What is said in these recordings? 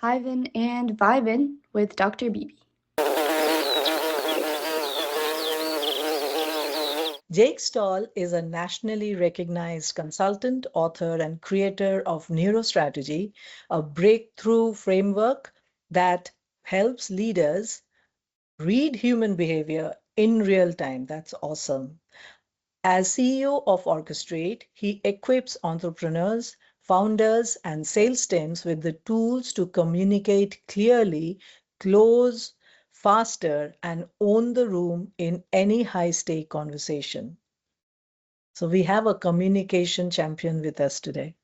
Hivin and Vibin with Dr. Bibi. Jake Stahl is a nationally recognized consultant, author, and creator of Neurostrategy, a breakthrough framework that helps leaders read human behavior in real time. That's awesome. As CEO of Orchestrate, he equips entrepreneurs, founders, and sales teams with the tools to communicate clearly, close faster, and own the room in any high stake conversation. So we have a communication champion with us today.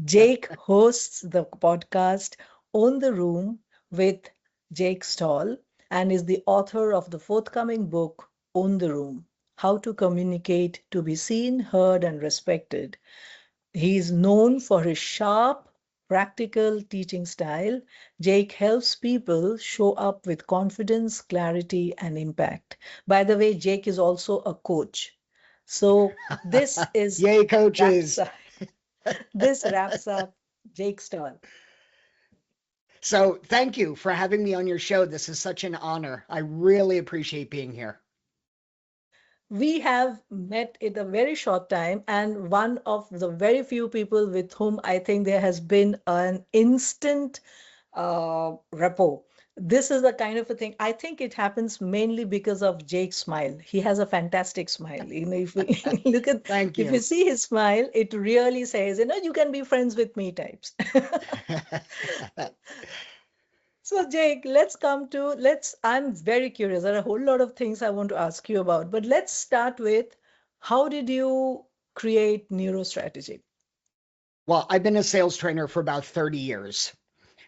Jake hosts the podcast Own the Room with Jake Stahl and is the author of the forthcoming book Own the Room: How to Communicate to be Seen, Heard, and Respected. He is known for his sharp, practical teaching style. Jake helps people show up with confidence, clarity, and impact. By the way, Jake is also a coach. So this is Yay, wraps coaches. up, this wraps up Jake Stahl. So thank you for having me on your show. This is such an honor. I really appreciate being here. We have met in a very short time, and one of the very few people with whom I think there has been an instant rapport. This is the kind of a thing. I think it happens mainly because of Jake's smile. He has a fantastic smile. If we look at, Thank if you you. see his smile, it really says, you can be friends with me types. So Jake, I'm very curious. There are a whole lot of things I want to ask you about, but let's start with how did you create NeuroStrategy? Well, I've been a sales trainer for about 30 years.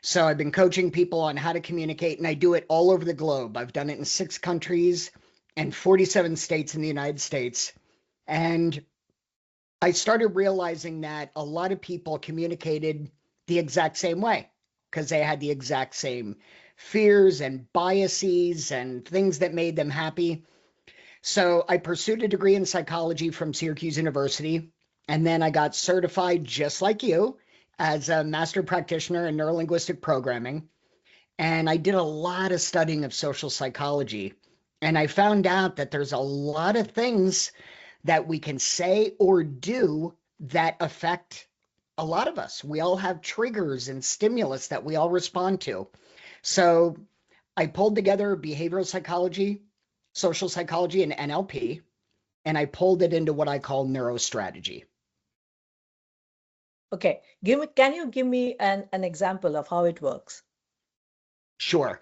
So I've been coaching people on how to communicate, and I do it all over the globe. I've done it in 6 countries and 47 states in the United States. And I started realizing that a lot of people communicated the exact same way because they had the exact same fears and biases and things that made them happy. So I pursued a degree in psychology from Syracuse University, and then I got certified just like you as a master practitioner in neurolinguistic programming. And I did a lot of studying of social psychology. And I found out that there's a lot of things that we can say or do that affect a lot of us. We all have triggers and stimulus that we all respond to. So I pulled together behavioral psychology, social psychology, and NLP, and I pulled it into what I call neurostrategy. Okay, can you give me an example of how it works? Sure.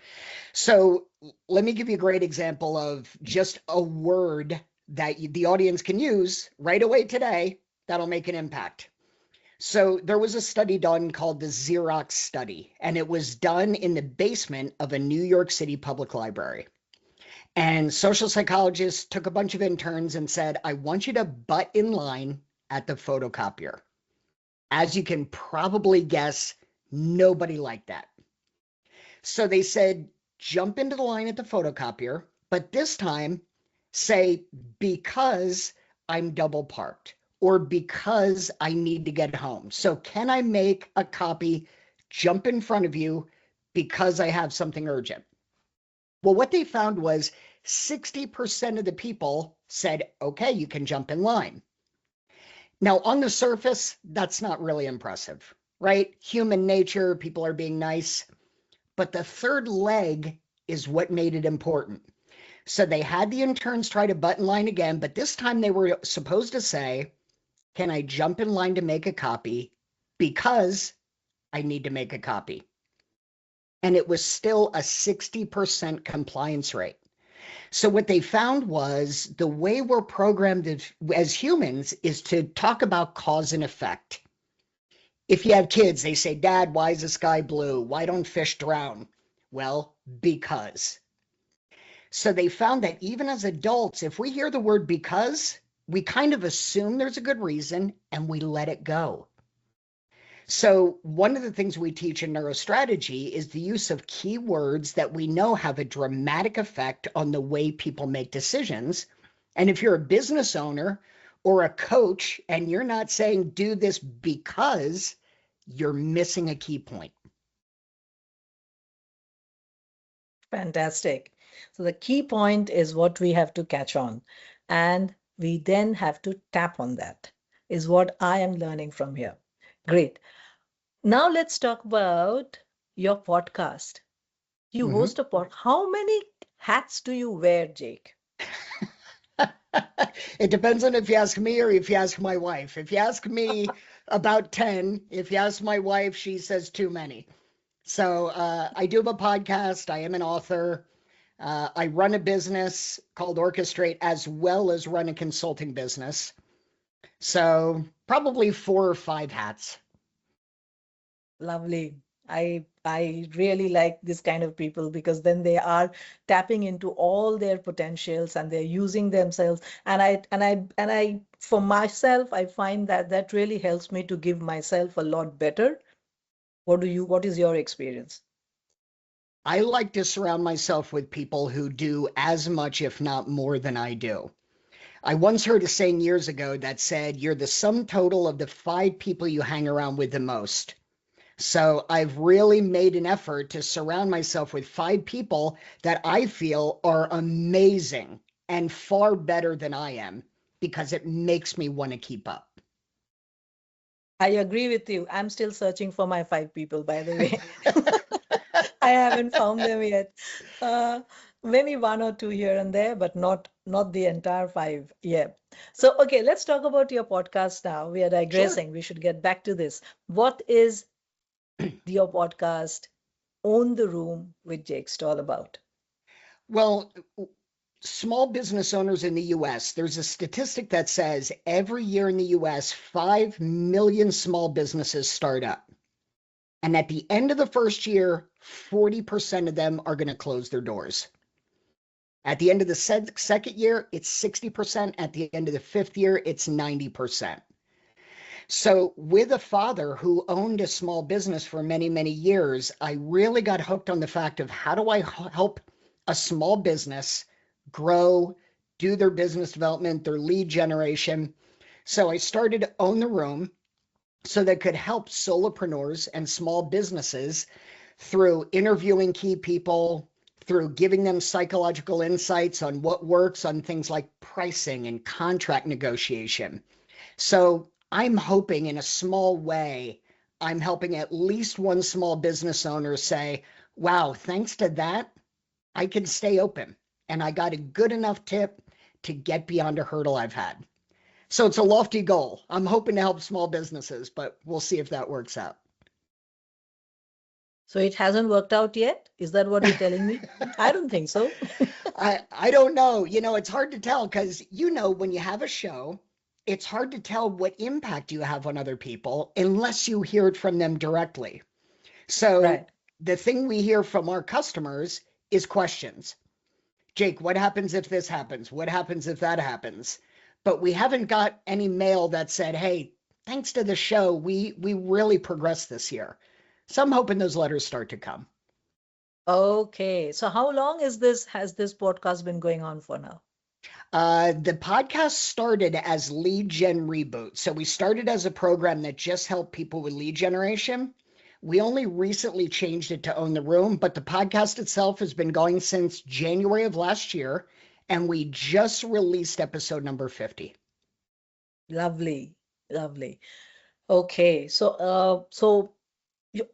So let me give you a great example of just a word that the audience can use right away today that'll make an impact. So there was a study done called the Xerox study, and it was done in the basement of a New York City public library. And social psychologists took a bunch of interns and said, I want you to butt in line at the photocopier. As you can probably guess, nobody liked that. So they said, jump into the line at the photocopier, but this time say, because I'm double parked or because I need to get home. So can I make a copy, jump in front of you because I have something urgent? Well, what they found was 60% of the people said, okay, you can jump in line. Now, on the surface, that's not really impressive, right? Human nature, people are being nice. But the third leg is what made it important. So they had the interns try to butt in line again, but this time they were supposed to say, can I jump in line to make a copy because I need to make a copy? And it was still a 60% compliance rate. So what they found was the way we're programmed as humans is to talk about cause and effect. If you have kids, they say, Dad, why is the sky blue? Why don't fish drown? Well, because. So they found that even as adults, if we hear the word because, we kind of assume there's a good reason and we let it go. So one of the things we teach in neurostrategy is the use of keywords that we know have a dramatic effect on the way people make decisions. And if you're a business owner or a coach and you're not saying do this because, you're missing a key point. Fantastic. So the key point is what we have to catch on, and we then have to tap on that, is what I am learning from here. Great. Now let's talk about your podcast. You Mhm. host a pod. How many hats do you wear, Jake? It depends on if you ask me or if you ask my wife. If you ask me, about 10. If you ask my wife, she says too many. So I do have a podcast. I am an author. I run a business called Orchestrate as well as run a consulting business. So probably 4 or 5 hats. Lovely. I really like this kind of people because then they are tapping into all their potentials and they're using themselves. And I for myself, I find that that really helps me to give myself a lot better. What is your experience? I like to surround myself with people who do as much, if not more, than I do. I once heard a saying years ago that said, you're the sum total of the 5 people you hang around with the most. So I've really made an effort to surround myself with 5 people that I feel are amazing and far better than I am because it makes me want to keep up. I agree with you. I'm still searching for my 5 people, by the way. I haven't found them yet. Uh, Maybe one or two here and there, but not the entire 5. Yeah. So okay, let's talk about your podcast now. We are Sure. digressing. We should get back to this. What is your podcast, Own the Room with Jake Stahl, about? Well, small business owners in the US, there's a statistic that says every year in the US, 5 million small businesses start up. And at the end of the first year, 40% of them are going to close their doors. At the end of the second year, it's 60%. At the end of the fifth year, it's 90%. So, with a father who owned a small business for many, many years, I really got hooked on the fact of how do I help a small business grow, do their business development, their lead generation. So, I started Own the Room so that could help solopreneurs and small businesses through interviewing key people, through giving them psychological insights on what works on things like pricing and contract negotiation. So I'm hoping in a small way, I'm helping at least one small business owner say, wow, thanks to that, I can stay open and I got a good enough tip to get beyond a hurdle I've had. So it's a lofty goal. I'm hoping to help small businesses, but we'll see if that works out. So it hasn't worked out yet? Is that what you're telling me? I don't think so. I don't know. It's hard to tell because when you have a show, it's hard to tell what impact you have on other people unless you hear it from them directly. So Right. the thing we hear from our customers is questions. Jake, what happens if this happens? What happens if that happens? But we haven't got any mail that said, hey, thanks to the show, we really progressed this year. So I'm hoping those letters start to come. Okay. So how long has this podcast been going on for now? The podcast started as Lead Gen Reboot. So we started as a program that just helped people with lead generation. We only recently changed it to Own the Room, but the podcast itself has been going since January of last year, and we just released episode number 50. Lovely. Lovely. Okay. So you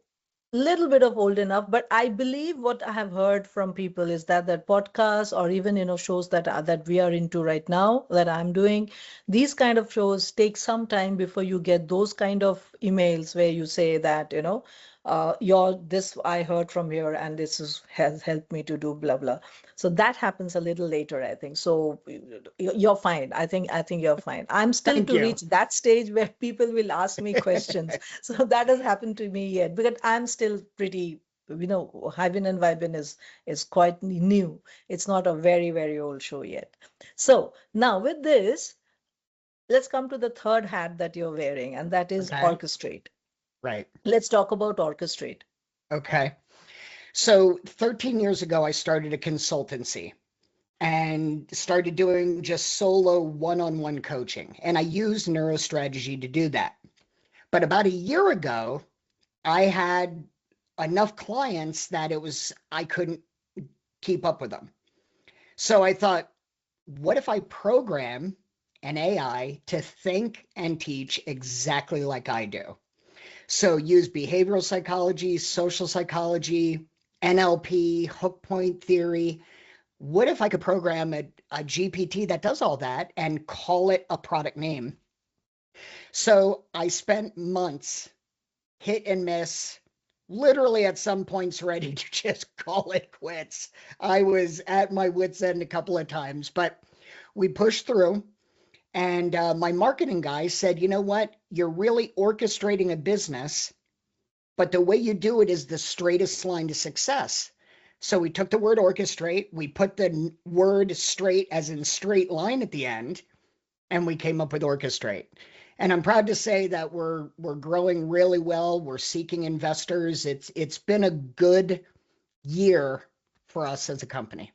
little bit of old enough, but I believe what I have heard from people is that podcasts or even shows that we are into right now that I'm doing, these kind of shows take some time before you get those kind of emails where you say that your this I heard from here and has helped me to do blah blah. So that happens a little later, I think. So you're fine. I think you're fine. I'm still Thank to you. reach that stage where people will ask me questions. So that has happened to me yet, because I'm still pretty, Hivin and Vibin is quite new. It's not a very, very old show yet. So now with this, let's come to the third hat that you're wearing, and that is Okay. orchestrate. Right. Let's talk about orchestrate. Okay. So 13 years ago, I started a consultancy and started doing just solo one-on-one coaching. And I used neurostrategy to do that. But about a year ago, I had enough clients that I couldn't keep up with them. So I thought, what if I program an AI to think and teach exactly like I do? So use behavioral psychology, social psychology, NLP, hook point theory. What if I could program a GPT that does all that and call it a product name? So I spent months hit and miss, literally at some points ready to just call it quits. I was at my wits' end a couple of times, but we pushed through. And my marketing guy said, you know what? You're really orchestrating a business, but the way you do it is the straightest line to success. So we took the word orchestrate, we put the word straight as in straight line at the end, and we came up with orchestrate. And I'm proud to say that we're growing really well. We're seeking investors. It's been a good year for us as a company.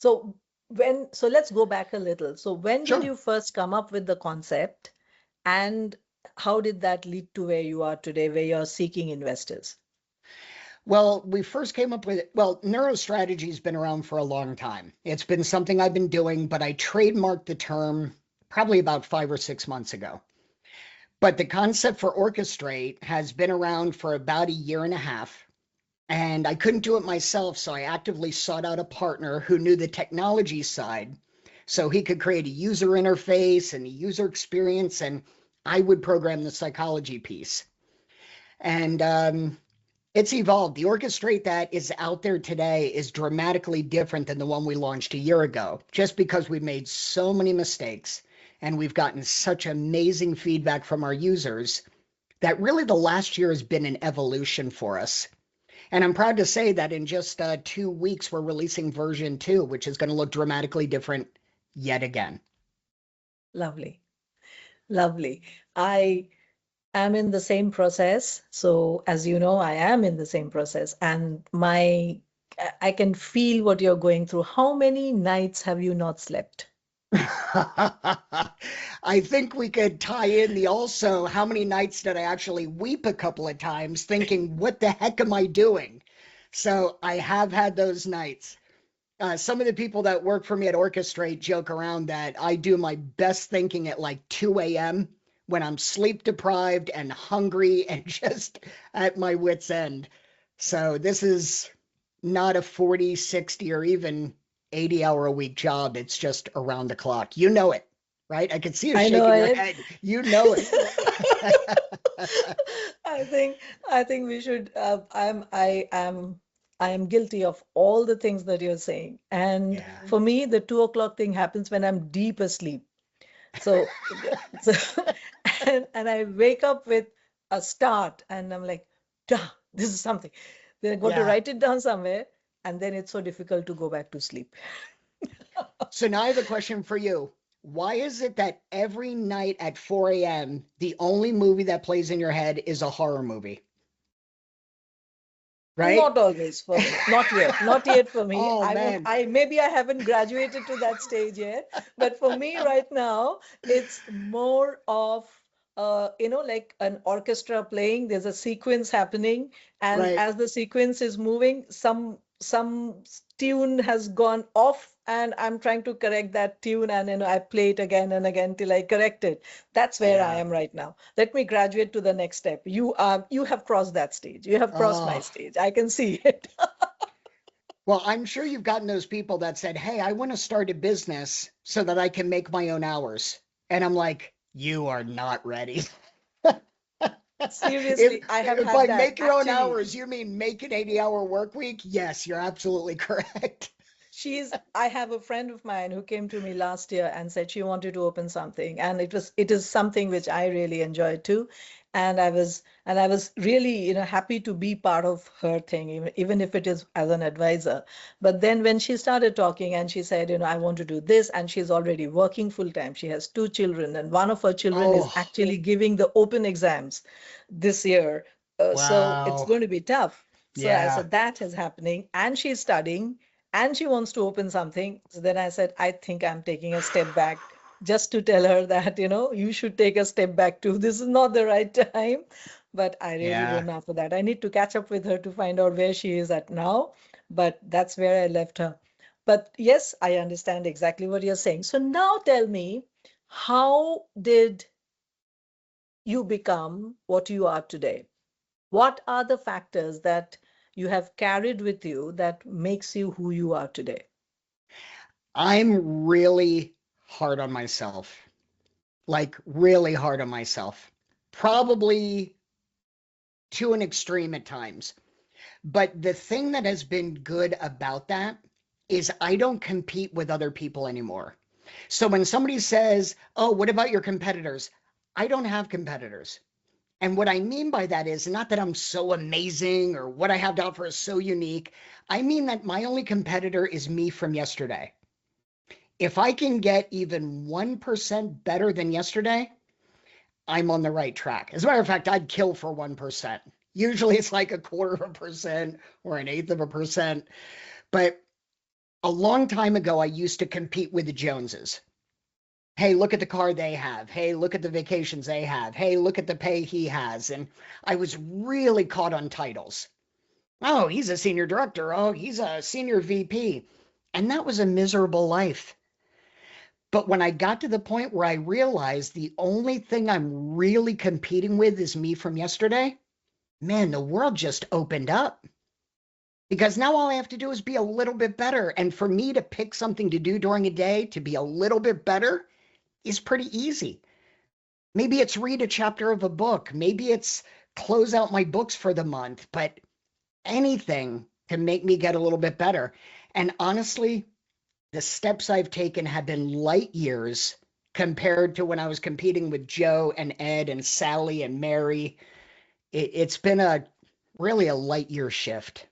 So let's go back a little. So when did Sure. you first come up with the concept, and how did that lead to where you are today, where you're seeking investors? Well, we first came up with it. Well, neurostrategy has been around for a long time. It's been something I've been doing, but I trademarked the term probably about 5 or 6 months ago. But the concept for orchestrate has been around for about a year and a half. And I couldn't do it myself, so I actively sought out a partner who knew the technology side so he could create a user interface and a user experience, and I would program the psychology piece. And it's evolved. The orchestrate that is out there today is dramatically different than the one we launched a year ago, just because we made so many mistakes and we've gotten such amazing feedback from our users that really the last year has been an evolution for us. And I'm proud to say that in just 2 weeks, we're releasing version 2, which is going to look dramatically different yet again. Lovely. Lovely. I am in the same process. So as you know, I am in the same process, and I can feel what you're going through. How many nights have you not slept? I think we could tie in the also how many nights did I actually weep a couple of times thinking, what the heck am I doing? So I have had those nights. Some of the people that work for me at Orchestrate joke around that I do my best thinking at like 2 a.m. when I'm sleep deprived and hungry and just at my wits' end. So this is not a 40, 60, or even 80-hour-a-week job. It's just around the clock. You know it, right? I can see you I know shaking your it. head. You know it. I think we should. I am guilty of all the things that you're saying, and Yeah. for me, the 2 o'clock thing happens when I'm deep asleep. So, so and I wake up with a start, and I'm like, duh, this is something. Then I go to Yeah. write it down somewhere, and then it's so difficult to go back to sleep. So now I have a question for you. Why is it that every night at 4 a.m., the only movie that plays in your head is a horror movie? Right? Not always for me. Not yet. Not yet for me. Oh, I won't. man. Maybe I haven't graduated to that stage yet. But for me right now, it's more of like an orchestra playing. There's a sequence happening, and Right. as the sequence is moving, some tune has gone off, and I'm trying to correct that tune, and I play it again and again till I correct it. That's where I Yeah. am right now. Let me graduate to the next step. You have crossed that stage. You have crossed my Oh, stage. I can see it. well, I'm sure you've gotten those people that said, hey, I want to start a business so that I can make my own hours. And I'm like, you are not ready. If Seriously, I have if had by that make your own actually. hours, you mean make an 80-hour work week? Yes, you're absolutely correct. I have a friend of mine who came to me last year and said she wanted to open something, and it is something which I really enjoy too. And I was really, happy to be part of her thing, even if it is as an advisor. But then when she started talking and she said, I want to do this, and she's already working full time. She has 2 children, and one of her children is Oh, actually giving the open exams this year. So it's wow. going to be tough. So I Yeah. said that is happening, and she's studying and she wants to open something. So then I said, I think I'm taking a step back just to tell her that, you should take a step back too. This is not the right time. But I really Yeah. don't know for that. I need to catch up with her to find out where she is at now. but that's where I left her. But yes, I understand exactly what you're saying. So now tell me, how did you become what you are today? What are the factors that you have carried with you that makes you who you are today? I'm really hard on myself, like really hard on myself, probably to an extreme at times. But the thing that has been good about that is I don't compete with other people anymore. So when somebody says, "Oh, what about your competitors?" I don't have competitors. And what I mean by that is not that I'm so amazing or what I have to offer is so unique. I mean that my only competitor is me from yesterday. If I can get even 1% better than yesterday, I'm on the right track. As a matter of fact, I'd kill for 1%. Usually it's like a quarter of a percent or an eighth of a percent. But a long time ago, I used to compete with the Joneses. Hey, look at the car they have. Hey, look at the vacations they have. Hey, look at the pay he has. And I was really caught on titles. Oh, he's a senior director. Oh, he's a senior VP. And that was a miserable life. But when I got to the point where I realized the only thing I'm really competing with is me from yesterday, man, the world just opened up. Because now all I have to do is be a little bit better. And for me to pick something to do during a day to be a little bit better is pretty easy. Maybe it's read a chapter of a book. Maybe it's close out my books for the month, but anything to make me get a little bit better. And honestly, the steps I've taken have been light years compared to when I was competing with Joe and Ed and Sally and Mary. It's been a really a light year shift.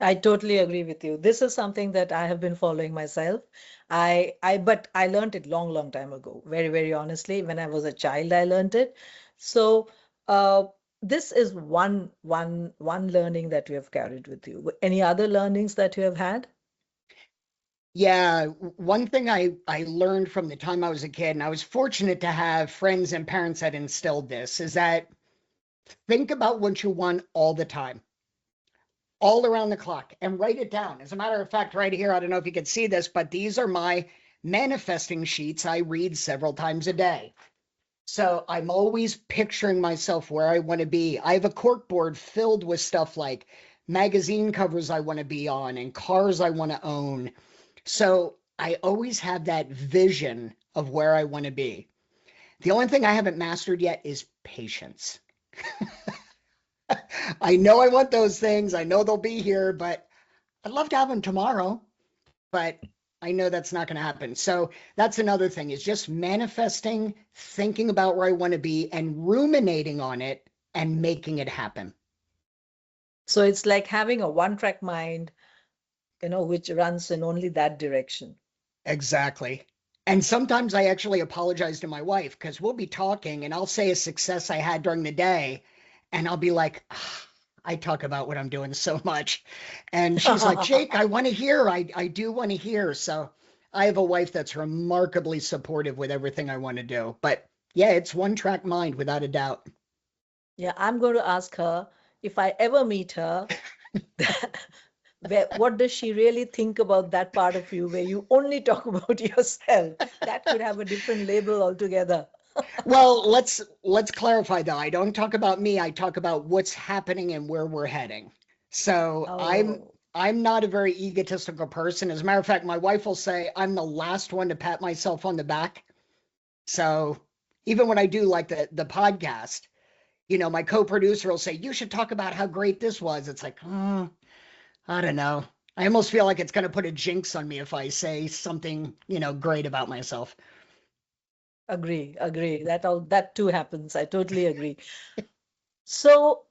I totally agree with you. This is something that I have been following myself. But I learned it long, long time ago. Very, very honestly, when I was a child, I learned it. So, uh, this is one learning that you have carried with you. Any other learnings that you have had? Yeah, one thing I learned from the time I was a kid, and I was fortunate to have friends and parents that instilled this, is that think about what you want all the time, all around the clock, and write it down. As a matter of fact, right here, I don't know if you can see this, but these are my manifesting sheets I read several times a day. So I'm always picturing myself where I want to be. I have a cork board filled with stuff like magazine covers I want to be on and cars I want to own. So I always have that vision of where I want to be. The only thing I haven't mastered yet is patience. I know I want those things. I know they'll be here, but I'd love to have them tomorrow. But I know that's not going to happen. So that's another thing is just manifesting, thinking about where I want to be and ruminating on it and making it happen. So it's like having a one-track mind, which runs in only that direction. Exactly. And sometimes I actually apologize to my wife because we'll be talking and I'll say a success I had during the day. And I'll be like, "Ah, I talk about what I'm doing so much." And she's like, "Jake, I want to hear. I do want to hear." So I have a wife that's remarkably supportive with everything I want to do. But yeah, it's one track mind without a doubt. Yeah, I'm going to ask her if I ever meet her, what does she really think about that part of you where you only talk about yourself? That could have a different label altogether. Well, let's clarify though. I don't talk about me. I talk about what's happening and where we're heading. So Oh, I'm not a very egotistical person. As a matter of fact, my wife will say I'm the last one to pat myself on the back. So even when I do like the podcast, my co-producer will say, "You should talk about how great this was." It's like, oh, I don't know. I almost feel like it's going to put a jinx on me if I say something, great about myself. agree, agree. That too happens. I totally agree. So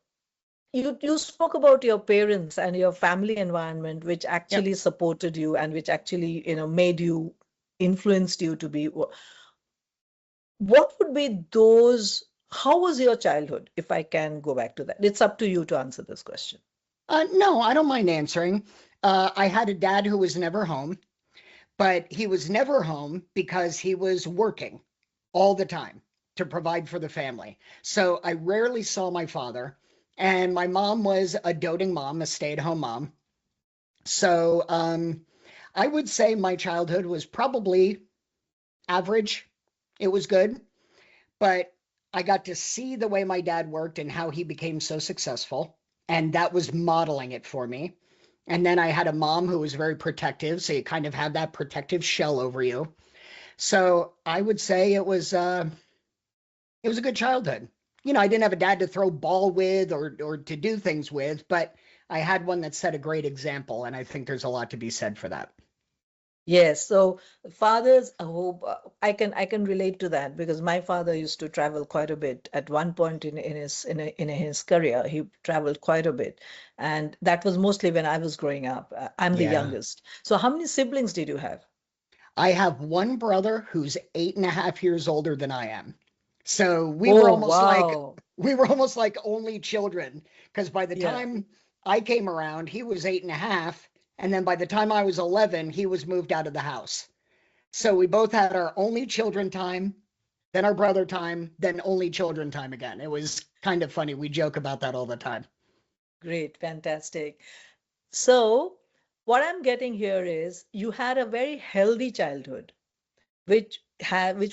you spoke about your parents and your family environment, which Yep. actually supported you and which actually, made you, influenced you to be. What would be those? How was your childhood, if I can go back to that? It's up to you to answer this question. No, I don't mind answering. I had a dad who was never home, but he was never home because he was working all the time to provide for the family. So I rarely saw my father. And my mom was a doting mom, a stay-at-home mom. So I would say my childhood was probably average. It was good, but I got to see the way my dad worked and how he became so successful. And that was modeling it for me. And then I had a mom who was very protective. So you kind of have that protective shell over you. So I would say it was a good childhood. I didn't have a dad to throw ball with or to do things with, but I had one that set a great example. And I think there's a lot to be said for that. Yes, so fathers, I can relate to that because my father used to travel quite a bit. At one point in his career, he traveled quite a bit, and that was mostly when I was growing up. I'm the Yeah. youngest. So how many siblings did you have? I have one brother who's 8.5 years older than I am. So Oh, wow. we were almost like only children. Because by the Yeah, time I came around, he was 8.5. And then by the time I was 11, he was moved out of the house. So we both had our only children time, then our brother time, then only children time again. It was kind of funny. We joke about that all the time. great, fantastic. So what I'm getting here is you had a very healthy childhood, which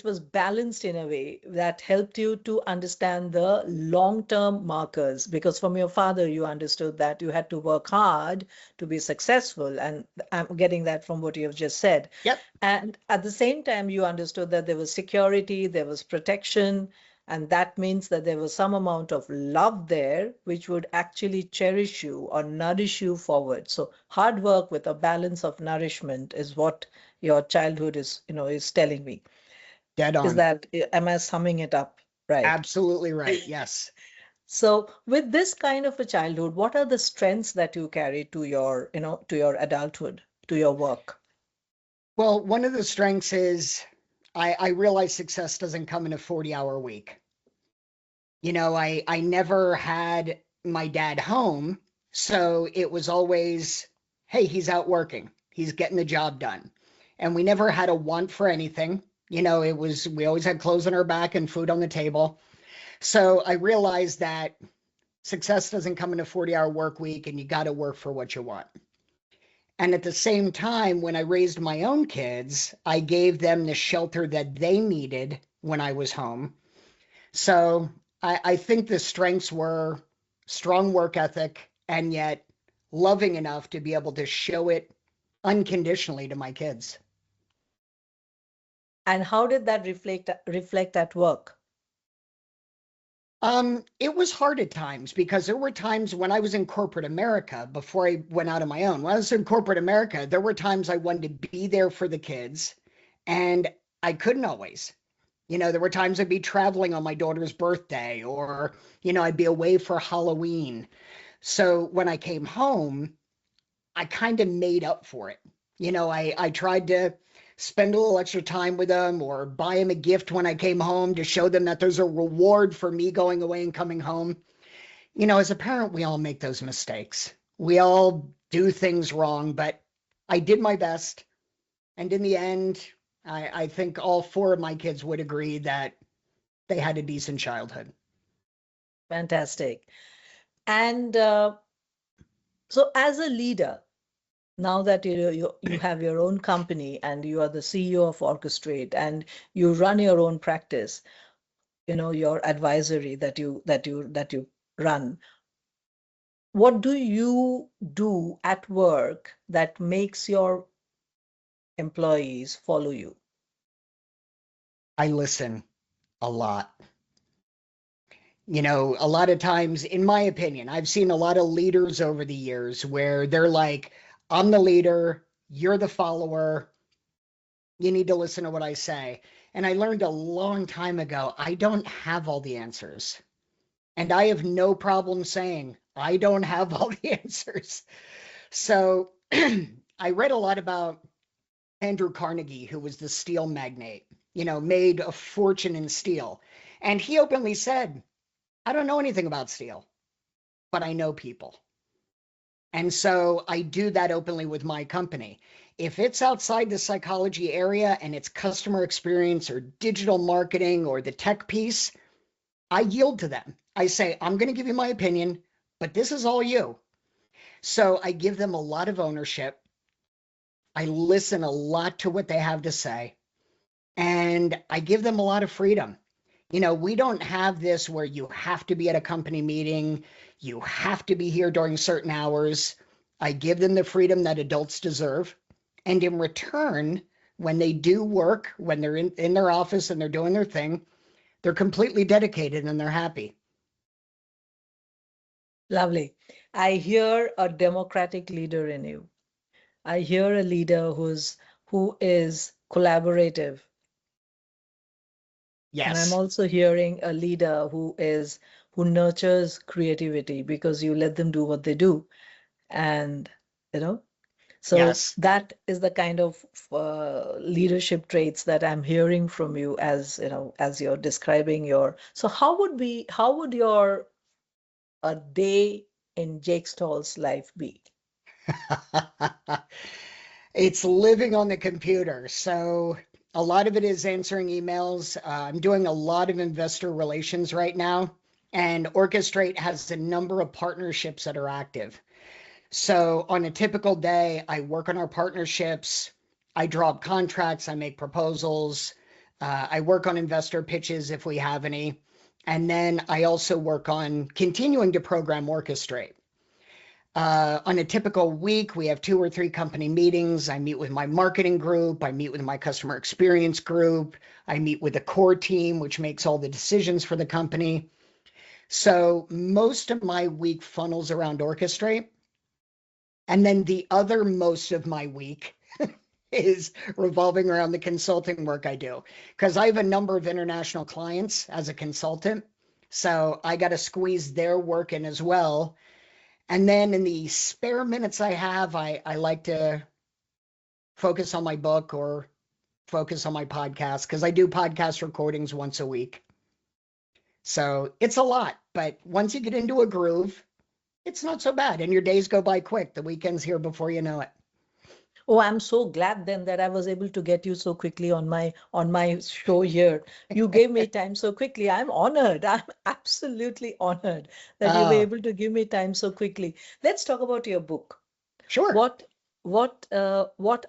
was balanced in a way that helped you to understand the long term markers, because from your father you understood that you had to work hard to be successful, and I'm getting that from what you have just said. Yep, And at the same time you understood that there was security, there was protection, and that means that there was some amount of love there which would actually cherish you or nourish you forward. So hard work with a balance of nourishment is what your childhood is telling me. dead Is on. that, am I summing it up right? Absolutely right. Yes. So with this kind of a childhood, what are the strengths that you carry to your adulthood, to your work? Well, one of the strengths is I realize success doesn't come in a 40-hour week. I never had my dad home, so it was always, hey, he's out working. He's getting the job done. And we never had a want for anything. We always had clothes on our back and food on the table. So I realized that success doesn't come in a 40-hour work week and you got to work for what you want. And at the same time, when I raised my own kids, I gave them the shelter that they needed when I was home. So I think the strengths were strong work ethic and yet loving enough to be able to show it unconditionally to my kids. And how did that reflect at work? It was hard at times because there were times when I was in corporate America before I went out on my own. When I was in corporate America, there were times I wanted to be there for the kids and I couldn't always. There were times I'd be traveling on my daughter's birthday or, I'd be away for Halloween. So when I came home, I kind of made up for it. I tried to spend a little extra time with them or buy them a gift when I came home to show them that there's a reward for me going away and coming home. As a parent, we all make those mistakes. We all do things wrong, but I did my best. And in the end, I think all four of my kids would agree that they had a decent childhood. Fantastic. And so as a leader, now that you have your own company and you are the CEO of Orchestrate and you run your own practice, your advisory that you run, what do you do at work that makes your employees follow you? I listen a lot. A lot of times, in my opinion, I've seen a lot of leaders over the years where they're like, I'm the leader, you're the follower, you need to listen to what I say. And I learned a long time ago, I don't have all the answers. And I have no problem saying, I don't have all the answers. So I read a lot about Andrew Carnegie, who was the steel magnate, made a fortune in steel. And he openly said, I don't know anything about steel, but I know people. And so I do that openly with my company. If it's outside the psychology area and it's customer experience or digital marketing or the tech piece, I yield to them. I say, I'm going to give you my opinion, but this is all you. So I give them a lot of ownership. I listen a lot to what they have to say, and I give them a lot of freedom. We don't have this where you have to be at a company meeting, you have to be here during certain hours. I give them the freedom that adults deserve. And in return, when they do work, when they're in their office and they're doing their thing, they're completely dedicated and they're happy. Lovely. I hear a democratic leader in you. I hear a leader who is collaborative. And I'm Yes. also hearing a leader who nurtures creativity because you let them do what they do. And, you know, so Yes. that is the kind of leadership traits that I'm hearing from you as you're describing so how would your a day in Jake Stahl's life be? It's living on the computer. So a lot of it is answering emails. I'm doing a lot of investor relations right now, and Orchestrate has a number of partnerships that are active. So on a typical day, I work on our partnerships. I draw up contracts. I make proposals. I work on investor pitches if we have any. And then I also work on continuing to program Orchestrate. On a typical week, we have 2 or 3 company meetings. I meet with my marketing group. I meet with my customer experience group. I meet with the core team, which makes all the decisions for the company. So most of my week funnels around Orchestrate. And then the other most of my week is revolving around the consulting work I do, because I have a number of international clients as a consultant. So I got to squeeze their work in as well. And then in the spare minutes I have, I like to focus on my book or focus on my podcast because I do podcast recordings once a week. So it's a lot, but once you get into a groove, it's not so bad. And your days go by quick. The weekend's here before you know it. Oh, I'm so glad then that I was able to get you so quickly on my show here. You gave me time so quickly. I'm honored. I'm absolutely honored that you were Oh, able to give me time so quickly. Let's talk about your book. sure. What what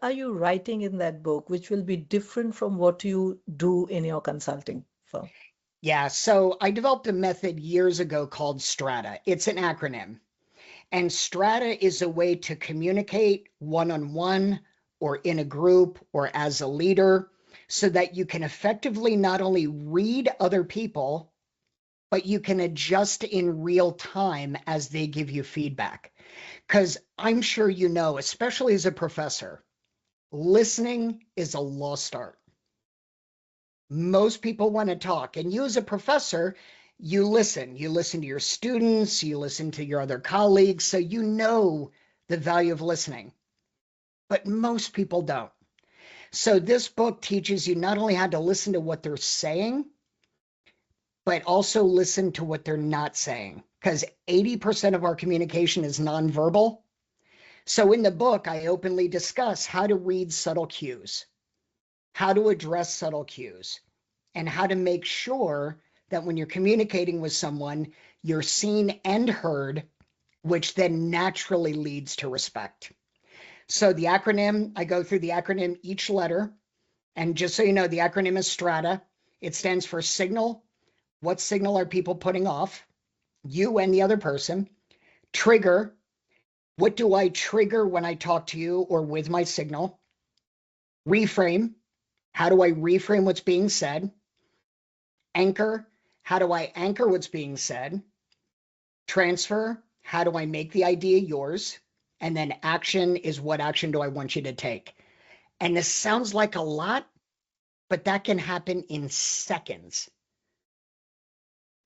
are you writing in that book, which will be different from what you do in your consulting firm? Yeah. So I developed a method years ago called Strata. It's an acronym. And Strata is a way to communicate one-on-one or in a group or as a leader so that you can effectively not only read other people, but you can adjust in real time as they give you feedback. Because I'm sure you know, especially as a professor, listening is a lost art. Most people want to talk, and you as a professor, you listen. You listen to your students, you listen to your other colleagues, so you know the value of listening. But most people don't. So this book teaches you not only how to listen to what they're saying, but also listen to what they're not saying, because 80% of our communication is nonverbal. So in the book, I openly discuss how to read subtle cues, how to address subtle cues, and how to make sure that when you're communicating with someone, you're seen and heard, which then naturally leads to respect. So the acronym, I go through the acronym, each letter. And just so you know, the acronym is STRATA. It stands for signal. What signal are people putting off? You and the other person. Trigger. What do I trigger when I talk to you or with my signal? Reframe. How do I reframe what's being said? Anchor. How do I anchor what's being said? Transfer. How do I make the idea yours? And then action is what action do I want you to take? And this sounds like a lot, but that can happen in seconds.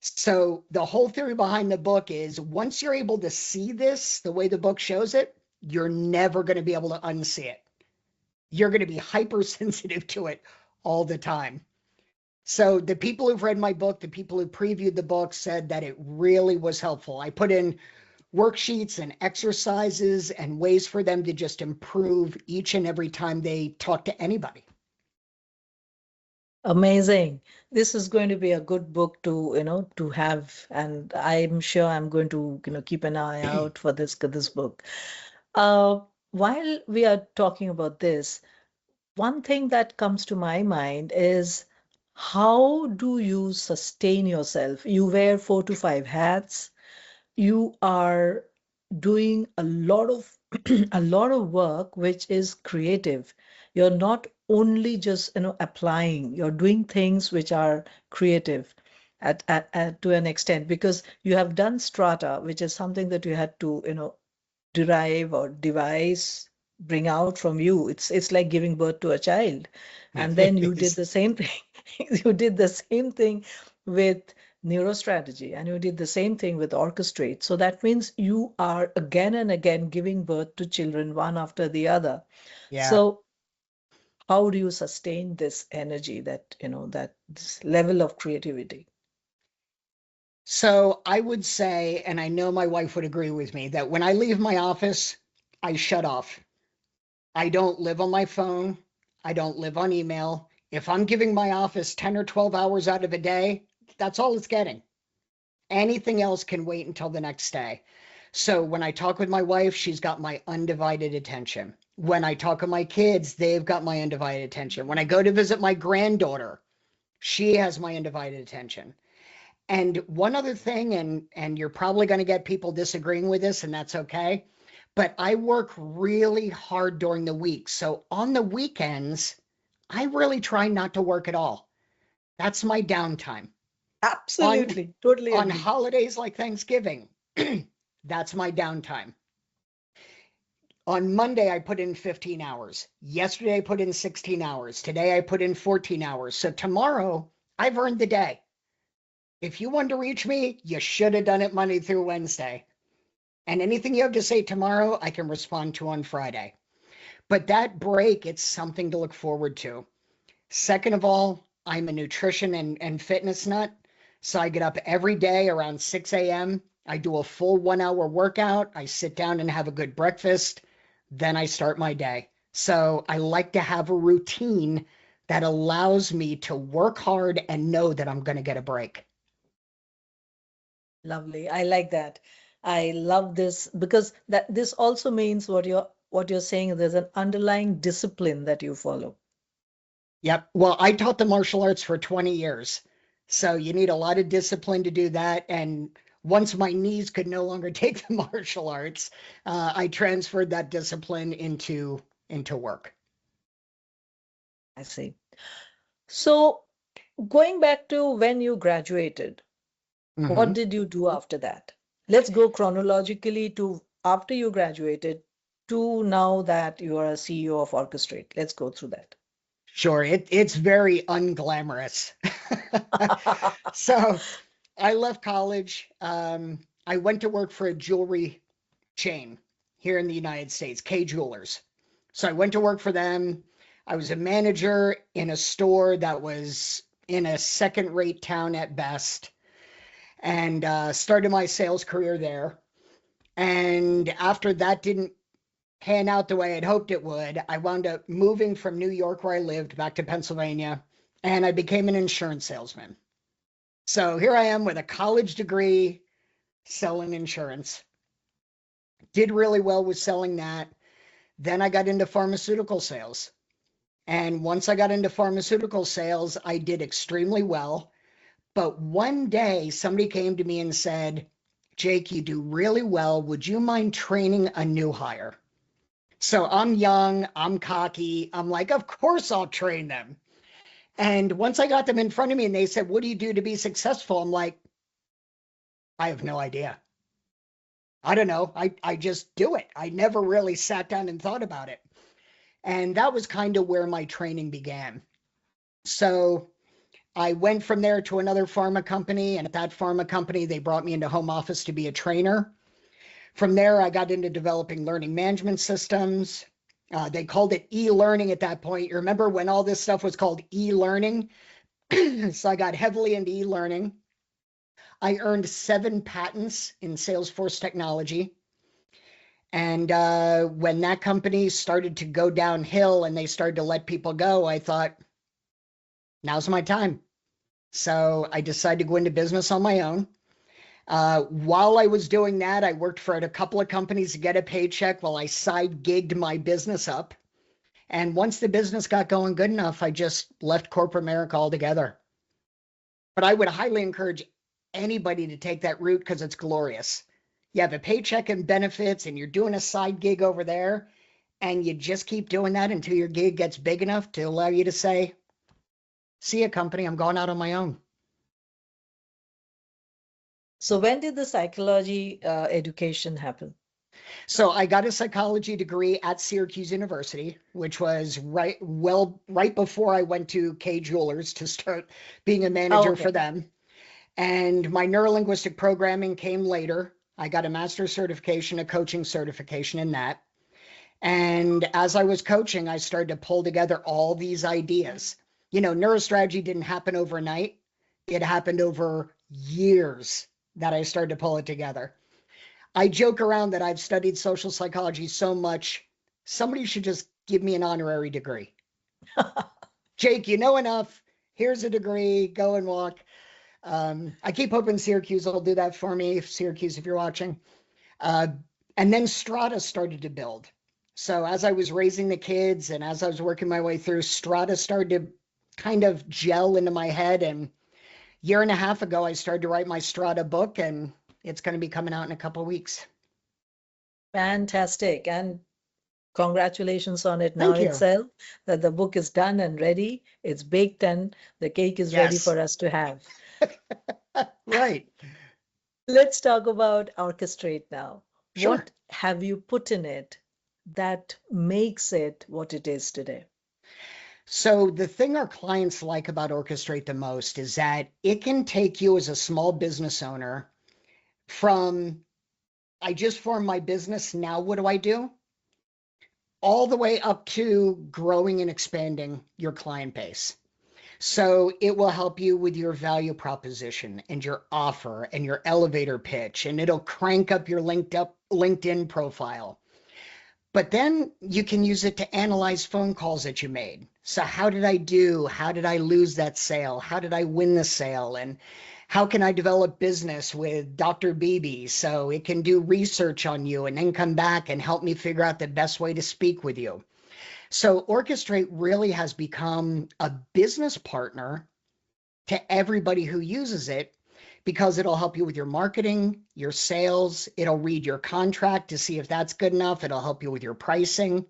So the whole theory behind the book is once you're able to see this the way the book shows it, you're never going to be able to unsee it. You're going to be hypersensitive to it all the time. So the people who've read my book, the people who previewed the book said that it really was helpful. I put in worksheets and exercises and ways for them to just improve each and every time they talk to anybody. Amazing. This is going to be a good book to have, and I'm sure I'm going to, keep an eye out for this book. Uh, while we are talking about this, one thing that comes to my mind is how do you sustain yourself? You wear 4 to 5 hats. You are doing a lot of a lot of work which is creative. You're not only just applying, you're doing things which are creative at to an extent, because you have done strata, which is something that you had to derive or devise, bring out from you. It's like giving birth to a child. And then you did the same thing. You did the same thing with neurostrategy, and you did the same thing with orchestrate. So that means you are again and again giving birth to children one after the other. Yeah. So how do you sustain this energy, that this level of creativity? So I would say, and I know my wife would agree with me, that when I leave my office, I shut off. I don't live on my phone. I don't live on email. If I'm giving my office 10 or 12 hours out of a day, that's all it's getting. Anything else can wait until the next day. So when I talk with my wife, she's got my undivided attention. When I talk with my kids, they've got my undivided attention. When I go to visit my granddaughter, she has my undivided attention. And one other thing, and you're probably going to get people disagreeing with this, and that's okay, but I work really hard during the week. So on the weekends, I really try not to work at all. That's my downtime. On Absolutely, totally on agree. holidays like Thanksgiving, that's my downtime. On Monday, I put in 15 hours. Yesterday, I put in 16 hours. Today, I put in 14 hours. So tomorrow, I've earned the day. If you want to reach me, you should have done it Monday through Wednesday. And anything you have to say tomorrow, I can respond to on Friday. But that break, it's something to look forward to. Second of all, I'm a nutrition and fitness nut. So I get up every day around 6 a.m. I do a full 1 hour workout. I sit down and have a good breakfast. Then I start my day. So I like to have a routine that allows me to work hard and know that I'm going to get a break. Lovely. I like that. I love this because that this also means what you're saying, there's an underlying discipline that you follow. Yep. Well, I taught the martial arts for 20 years. So you need a lot of discipline to do that. And once my knees could no longer take the martial arts, I transferred that discipline into work. I see. So going back to when you graduated, what Hmm. did you do after that? Let's go chronologically to after you graduated to now that you are a CEO of Orchestrate. Let's go through that. Sure. It's very unglamorous. So I left college. I went to work for a jewelry chain here in the United States, K Jewelers. So I went to work for them. I was a manager in a store that was in a second-rate town at best, and started my sales career there. And after that didn't pan out the way I'd hoped it would, I wound up moving from New York, where I lived, back to Pennsylvania, and I became an insurance salesman. So here I am with a college degree selling insurance. Did really well with selling that. Then I got into pharmaceutical sales. And once I got into pharmaceutical sales, I did extremely well. But one day somebody came to me and said, Jake, you do really well. Would you mind training a new hire? So I'm young, I'm cocky. I'm like, of course I'll train them. And once I got them in front of me and they said, what do you do to be successful? I'm like, I have no idea. I don't know. I just do it. I never really sat down and thought about it. And that was kind of where my training began. So I went from there to another pharma company. And at that pharma company, they brought me into home office to be a trainer. From there, I got into developing learning management systems. They called it e-learning at that point. You remember when all this stuff was called e-learning? So I got heavily into e-learning. I earned 7 patents in Salesforce technology. And when that company started to go downhill and they started to let people go, I thought, now's my time. So I decided to go into business on my own. While I was doing that, I worked for a couple of companies to get a paycheck while I side gigged my business up. And once the business got going good enough, I just left corporate America altogether. But I would highly encourage anybody to take that route because it's glorious. You have a paycheck and benefits, and you're doing a side gig over there, and you just keep doing that until your gig gets big enough to allow you to say, see ya, company, I'm going out on my own. So when did the psychology education happen? So I got a psychology degree at Syracuse University, which was right before I went to K Jewelers to start being a manager for them. And my neurolinguistic programming came later. I got a master's certification, a coaching certification in that. And as I was coaching, I started to pull together all these ideas. You know, neurostrategy didn't happen overnight. It happened over years that I started to pull it together. I joke around that I've studied social psychology so much, somebody should just give me an honorary degree. Jake, you know enough. Here's a degree. Go and walk. I keep hoping Syracuse will do that for me. Syracuse, if you're watching. And then Strata started to build. So as I was raising the kids and as I was working my way through, Strata started to kind of gel into my head. And a year and a half ago, I started to write my Strata book, and it's going to be coming out in a couple of weeks. Fantastic. And congratulations on it now itself, that the book is done and ready. It's baked and the cake is ready for us to have. Right. Let's talk about Orchestrate now. Sure. What have you put in it that makes it what it is today? So the thing our clients like about Orchestrate the most is that it can take you as a small business owner from, I just formed my business, now what do I do? All the way up to growing and expanding your client base. So it will help you with your value proposition and your offer and your elevator pitch, and it'll crank up your LinkedIn profile. But then you can use it to analyze phone calls that you made. So how did I do? How did I lose that sale? How did I win the sale? And how can I develop business with Dr. Bibi so it can do research on you and then come back and help me figure out the best way to speak with you? So Orchestrate really has become a business partner to everybody who uses it because it'll help you with your marketing, your sales. It'll read your contract to see if that's good enough. It'll help you with your pricing.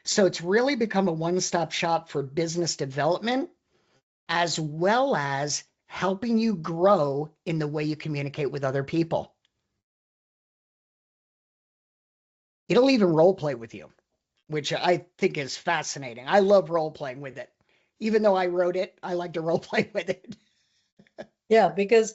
So it's really become a one-stop shop for business development, as well as helping you grow in the way you communicate with other people. It'll even role play with you, which I think is fascinating. I love role playing with it. Even though I wrote it, I like to role play with it. Yeah, because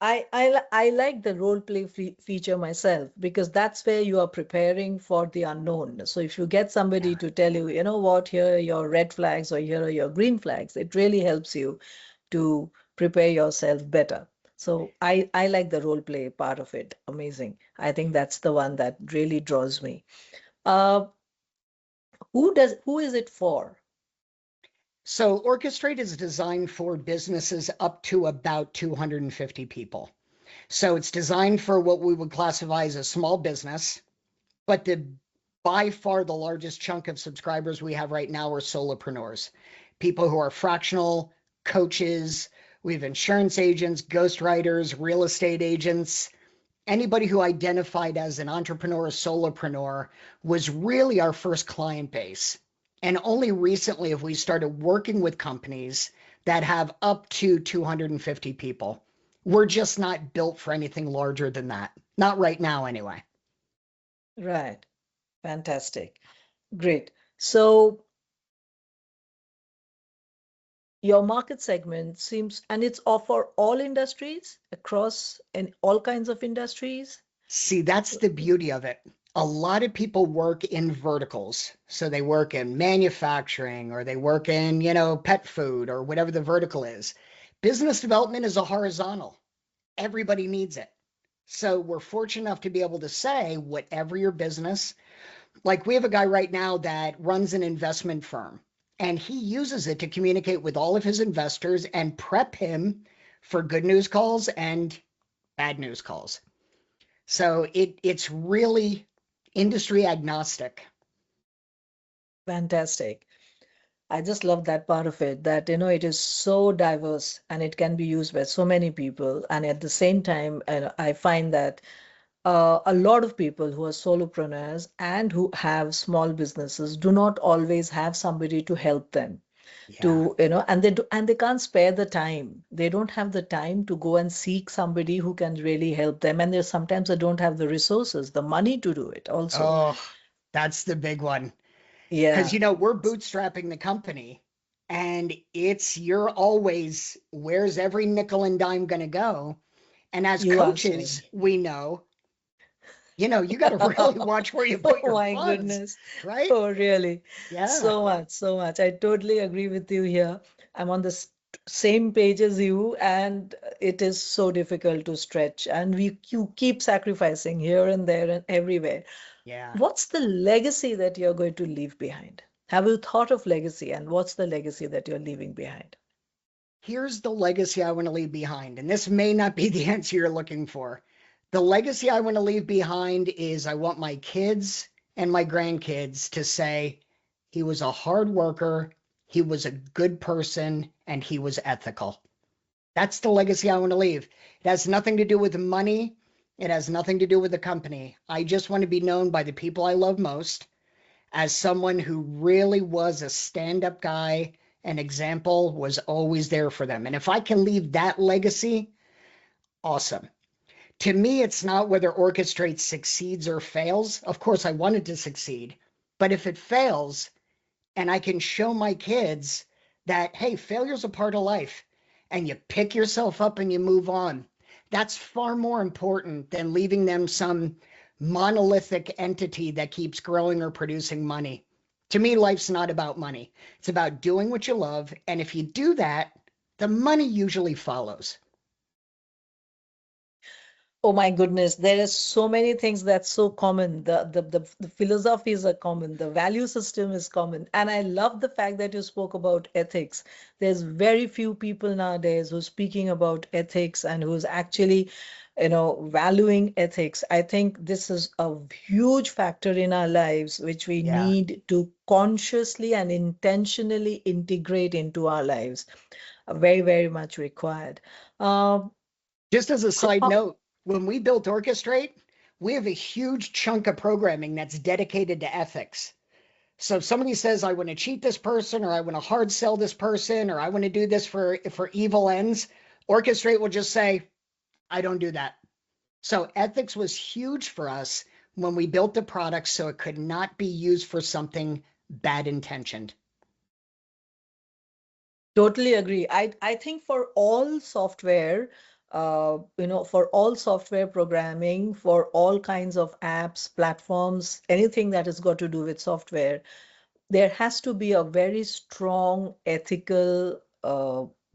I like the role play feature myself, because that's where you are preparing for the unknown. So if you get somebody to tell you, you know what, here are your red flags or here are your green flags, it really helps you to prepare yourself better. So I like the role play part of it. Amazing. I think that's the one that really draws me. Who is it for? So Orchestrate is designed for businesses up to about 250 people. So it's designed for what we would classify as a small business, but by far the largest chunk of subscribers we have right now are solopreneurs, people who are fractional coaches. We have insurance agents, ghostwriters, real estate agents. Anybody who identified as an entrepreneur or solopreneur was really our first client base. And only recently have we started working with companies that have up to 250 people. We're just not built for anything larger than that. Not right now, anyway. Right. Fantastic. Great. So your market segment seems, and it's for all industries across and all kinds of industries. See, that's the beauty of it. A lot of people work in verticals. So they work in manufacturing or they work in, pet food or whatever the vertical is. Business development is a horizontal. Everybody needs it. So we're fortunate enough to be able to say whatever your business, like we have a guy right now that runs an investment firm. and he uses it to communicate with all of his investors and prep him for good news calls and bad news calls. So it's really industry agnostic. Fantastic. I just love that part of it, that, it is so diverse and it can be used by so many people. And at the same time, I find that a lot of people who are solopreneurs and who have small businesses do not always have somebody to help them Yeah. to, and they can't spare the time. They don't have the time to go and seek somebody who can really help them. And there's sometimes they don't have the resources, the money to do it also. Oh, that's the big one. Because, Yeah, we're bootstrapping the company and you're always, where's every nickel and dime going to go? And as you asked coaches, me. we know, you got to really watch where you put Oh your my funds, goodness. right? Oh, really? Yeah. So much, so much. I totally agree with you here. I'm on the same page as you, and it is so difficult to stretch. And you keep sacrificing here and there and everywhere. Yeah. What's the legacy that you're going to leave behind? Have you thought of legacy, and what's the legacy that you're leaving behind? Here's the legacy I want to leave behind. And this may not be the answer you're looking for. The legacy I want to leave behind is I want my kids and my grandkids to say he was a hard worker, he was a good person, and he was ethical. That's the legacy I want to leave. It has nothing to do with the money. It has nothing to do with the company. I just want to be known by the people I love most as someone who really was a stand-up guy, an example, was always there for them. And if I can leave that legacy, awesome. To me, it's not whether Orchestrate succeeds or fails. Of course, I want it to succeed. But if it fails, and I can show my kids that, hey, failure's a part of life and you pick yourself up and you move on. That's far more important than leaving them some monolithic entity that keeps growing or producing money. To me, life's not about money. It's about doing what you love. And if you do that, the money usually follows. Oh my goodness, there are so many things that's so common. The philosophies are common, the value system is common. And I love the fact that you spoke about ethics. There's very few people nowadays who's speaking about ethics and who's actually, valuing ethics. I think this is a huge factor in our lives, which we Yeah. need to consciously and intentionally integrate into our lives. Very, very much required. Um, Just as a side how- note, when we built Orchestrate, we have a huge chunk of programming that's dedicated to ethics. So if somebody says, I want to cheat this person, or I want to hard sell this person, or I want to do this for evil ends, Orchestrate will just say, I don't do that. So ethics was huge for us when we built the product so it could not be used for something bad intentioned. Totally agree. I think for all software, for all software programming, for all kinds of apps, platforms, anything that has got to do with software, there has to be a very strong ethical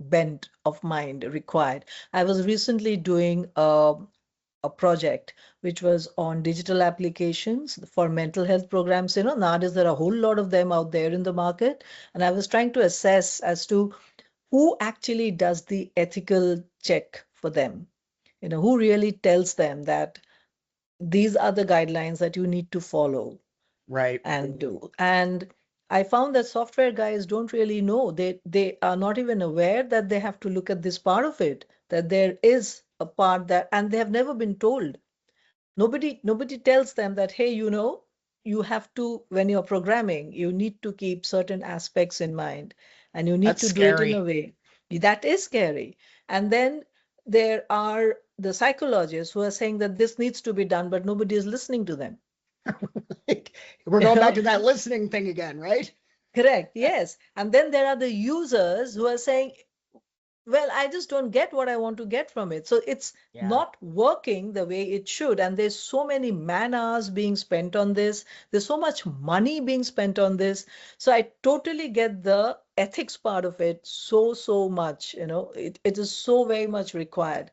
bent of mind required. I was recently doing a project which was on digital applications for mental health programs. Nowadays there are a whole lot of them out there in the market, and I was trying to assess as to who actually does the ethical check for them. Who really tells them that these are the guidelines that you need to follow Right. and do. And I found that software guys don't really know. They are not even aware that they have to look at this part of it, that there is a part that, and they have never been told. Nobody tells them that, hey, you have to, when you're programming, you need to keep certain aspects in mind, and you need That's to do it in a scary. way that is scary. And then there are the psychologists who are saying that this needs to be done, but nobody is listening to them. We're You going back know, to that listening thing again, right? correct, yes. And then there are the users who are saying, well, I just don't get what I want to get from it. So it's Yeah. not working the way it should. And there's so many man hours being spent on this. There's so much money being spent on this. So I totally get the ethics part of it so much. It is so very much required.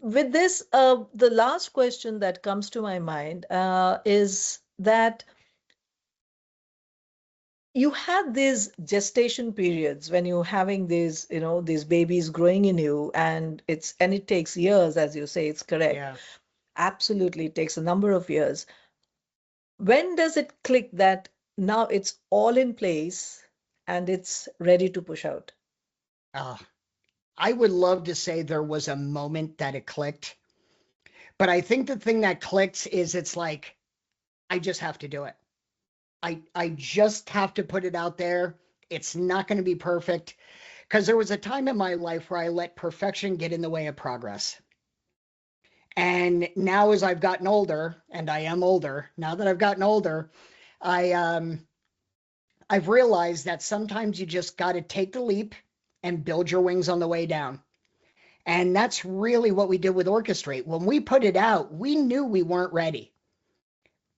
With this, the last question that comes to my mind is that you had these gestation periods when you're having these, these babies growing in you, and it takes years, as you say, it's correct. Yeah. Absolutely, it takes a number of years. When does it click that now it's all in place and it's ready to push out? I would love to say there was a moment that it clicked, but I think the thing that clicks is it's like, I just have to do it. I just have to put it out there. It's not going to be perfect because there was a time in my life where I let perfection get in the way of progress. And now as I've gotten older, and I am older, now that I've gotten older, I I've realized that sometimes you just got to take the leap and build your wings on the way down. And that's really what we did with Orchestrate. When we put it out, we knew we weren't ready.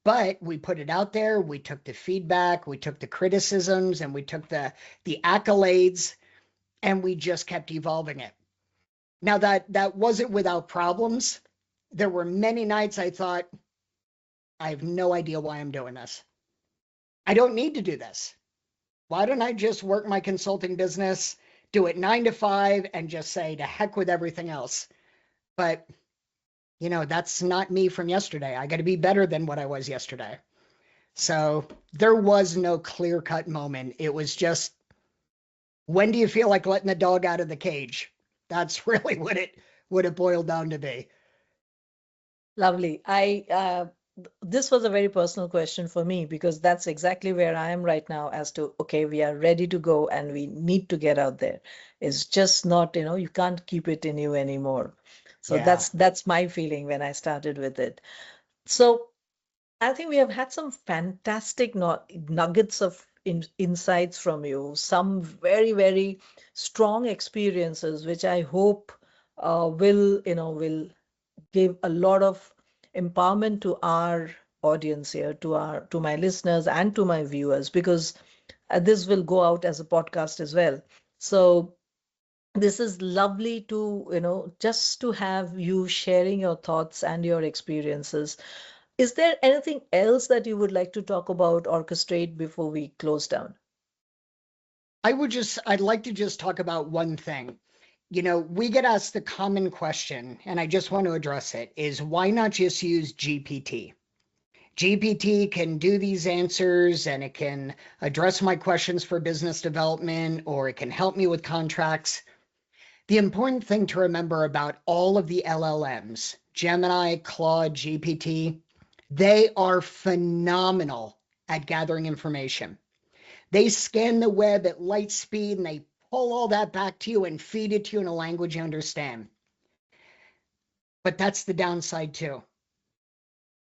But we put it out there, we took the feedback, we took the criticisms, and we took the accolades, and we just kept evolving it. Now that wasn't without problems. There were many nights I thought, I have no idea why I'm doing this. I don't need to do this. Why don't I just work my consulting business, do it 9 to 5, and just say to heck with everything else? But that's not me from yesterday. I got to be better than what I was yesterday. So there was no clear-cut moment. It was just, when do you feel like letting the dog out of the cage? That's really what it boiled down to be. Lovely. This was a very personal question for me because that's exactly where I am right now as to, okay, we are ready to go and we need to get out there. It's just not, you can't keep it in you anymore. So Yeah. that's my feeling when I started with it. So I think we have had some fantastic nuggets of insights from you, some very, very strong experiences, which I hope will give a lot of empowerment to our audience here, to my listeners and to my viewers, because this will go out as a podcast as well. So this is lovely to, just to have you sharing your thoughts and your experiences. Is there anything else that you would like to talk about Orchestrate before we close down? I'd like to just talk about one thing. We get asked the common question, and I just want to address it, is why not just use GPT? GPT can do these answers and it can address my questions for business development, or it can help me with contracts. The important thing to remember about all of the LLMs, Gemini, Claude, GPT, they are phenomenal at gathering information. They scan the web at light speed and they pull all that back to you and feed it to you in a language you understand. But that's the downside too.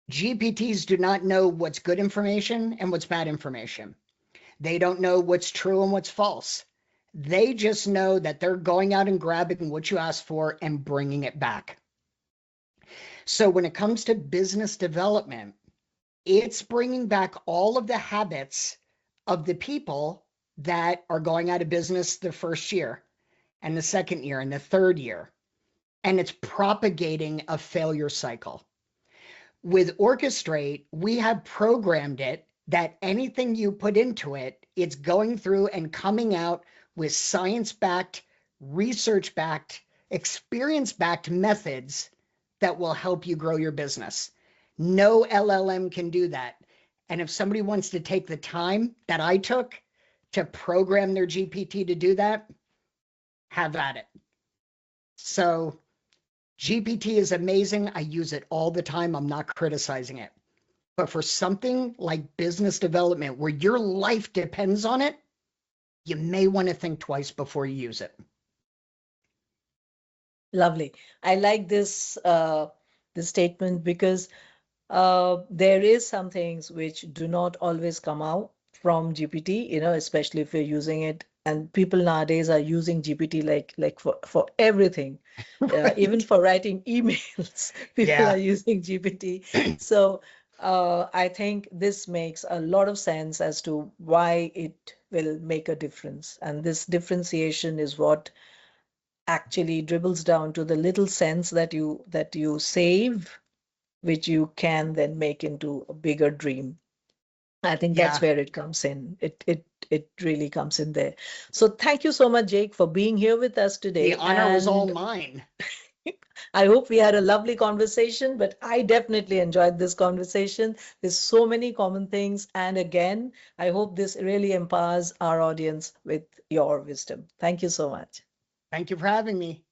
GPTs do not know what's good information and what's bad information. They don't know what's true and what's false. They just know that they're going out and grabbing what you asked for and bringing it back. So when it comes to business development, it's bringing back all of the habits of the people that are going out of business the first year and the second year and the third year. And it's propagating a failure cycle. With Orchestrate, we have programmed it that anything you put into it, it's going through and coming out with science-backed, research-backed, experience-backed methods that will help you grow your business. No LLM can do that. And if somebody wants to take the time that I took to program their GPT to do that, have at it. So GPT is amazing. I use it all the time. I'm not criticizing it. But for something like business development where your life depends on it, you may want to think twice before you use it. Lovely. I like this statement because there is some things which do not always come out from GPT, especially if you're using it. And people nowadays are using GPT like for everything, Right. even for writing emails. People Yeah. are using GPT. So I think this makes a lot of sense as to why it will make a difference. And this differentiation is what actually dribbles down to the little cents that you save, which you can then make into a bigger dream. I think that's Yeah. where it comes in. It really comes in there. So thank you so much, Jake, for being here with us The today. honor was all And mine. I hope we had a lovely conversation, but I definitely enjoyed this conversation. There's so many common things. And again, I hope this really empowers our audience with your wisdom. Thank you so much. Thank you for having me.